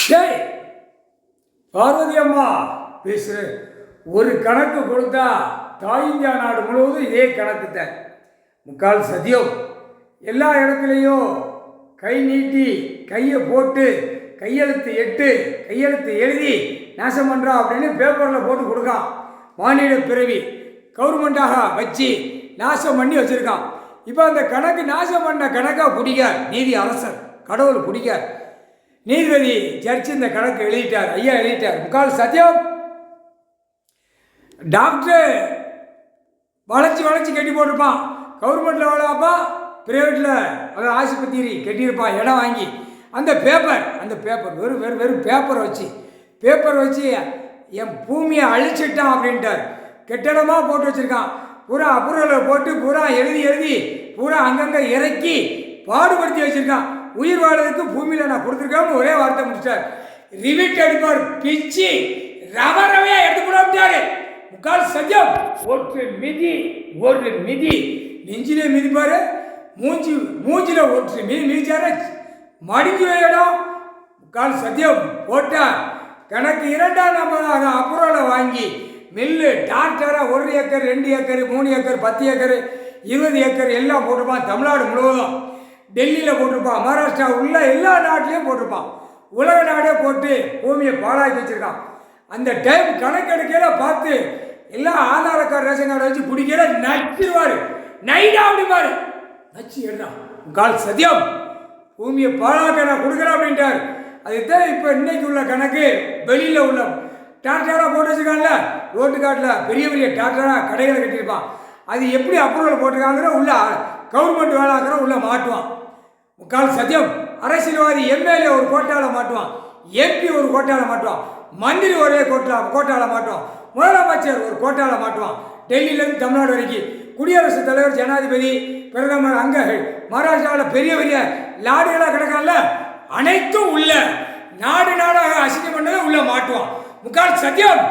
டேய் பார்வதி அம்மா பேசுகிற ஒரு கணக்கு கொடுத்தா தாயிஞ்சா நாடு முழுவதும் இதே கணக்கு தான். முக்கால் சத்தியம் எல்லா இடத்துலையும் கை நீட்டி கையை போட்டு கையெழுத்து எழுதி நாசம் பண்ணுறா அப்படின்னு பேப்பரில் போட்டு கொடுக்கான். மாநில பிறவி கவர்மெண்ட்டாக வச்சு நாசம் பண்ணி வச்சுருக்கான். இப்போ அந்த கணக்கு நாசம் பண்ண கணக்காக பிடிக்க நீதி அரசர் கடவுள் பிடிக்க நீதிபதி ஜட்ஜி இந்த கணக்கு எழுதிட்டார். ஐயா எழுதிட்டார். முக்கால் சத்தியம் டாக்டர் வளைச்சி கட்டி போட்டிருப்பான். கவர்மெண்ட்டில் வேலை பார்ப்பான், ப்ரைவேட்டில் அதாவது ஆஸ்பத்திரி கட்டியிருப்பான் இடம் வாங்கி. அந்த பேப்பர் வெறும் பேப்பரை வச்சு என் பூமியை அழிச்சிட்டான் அப்படின்ட்டார். கெட்டடமாக போட்டு வச்சுருக்கான். பூரா அப்புறவில் போட்டு பூரா எழுதி பூரா அங்கங்கே இறக்கி பாடுபடுத்தி வச்சுருக்கான். உயிர் வாழ்றதுக்கு பூமியில் நான் கொடுத்துருக்கேன்னு ஒரே வார்த்தை முடிச்சிட்டார். ரிவிட் அடிப்பார், பிச்சு ரவையாக எடுத்து போட்டாரு. முக்கால் சத்தியம் ஒரு மிதி நெஞ்சிலே மிதிப்பாரு, மூஞ்சில ஒரு மிதிச்சாரு, மடிஞ்சு இடம். முக்கால் சத்தியம் போட்டார். கணக்கு 2ஆம் நம்பராக அப்புறம் வாங்கி மில்லு டாக்டராக 1 acre 2 acre 3 acre 10 acre 20 acre எல்லாம் போட்டிருப்பான். தமிழ்நாடு முழுவதும் டெல்லியில் போட்டிருப்பான், மகாராஷ்டிரா உள்ள எல்லா நாட்டிலையும் போட்டிருப்பான். உலக நாடே போட்டு பூமியை பாழாக்கி வச்சுருக்கான். அந்த டைம் கணக்கெடுக்கையில பார்த்து எல்லாம் ஆதார கார்டு ரேஷன் கார்டு வச்சு பிடிக்கிற நச்சுருவார். நைடா அப்படிப்பாரு, நச்சு எடுறான். கால் சத்தியம் பூமியை பாழாக்க நான் கொடுக்குறேன் அப்படின்ட்டார். அதுதான் இப்போ இன்னைக்கு உள்ள கணக்கு. வெளியில் உள்ள டாக்டராக போட்டு வச்சுருக்காங்கல்ல, ரோட்டு காட்டில் பெரிய டாக்டராக கடைகளை கட்டியிருப்பான். அது எப்படி அப்ரூவல் போட்டிருக்காங்கிற உள்ள கவர்மெண்ட் வேலைக்கிற உள்ள மாட்டுவான். முக்கால் சத்தியம் அரசியல்வாதி எம்எல்ஏ ஒரு கோட்டாவில் மாட்டுவான், எம்பி ஒரு கோட்டாவில் மாட்டுவான், மந்திரி ஒரே கோட்டாவில் மாட்டுவான், முதலமைச்சர் ஒரு கோட்டாவில் மாட்டுவான். டெல்லியிலேருந்து தமிழ்நாடு வரைக்கும் குடியரசுத் தலைவர், ஜனாதிபதி, பிரதமர், அங்கே மகாராஷ்டிராவில் பெரிய லாடுகளாக கிடக்கான்ல, அனைத்தும் உள்ள நாடாக அசிங்கம் பண்ணதை உள்ள மாட்டுவான். முக்கால் சத்தியம்.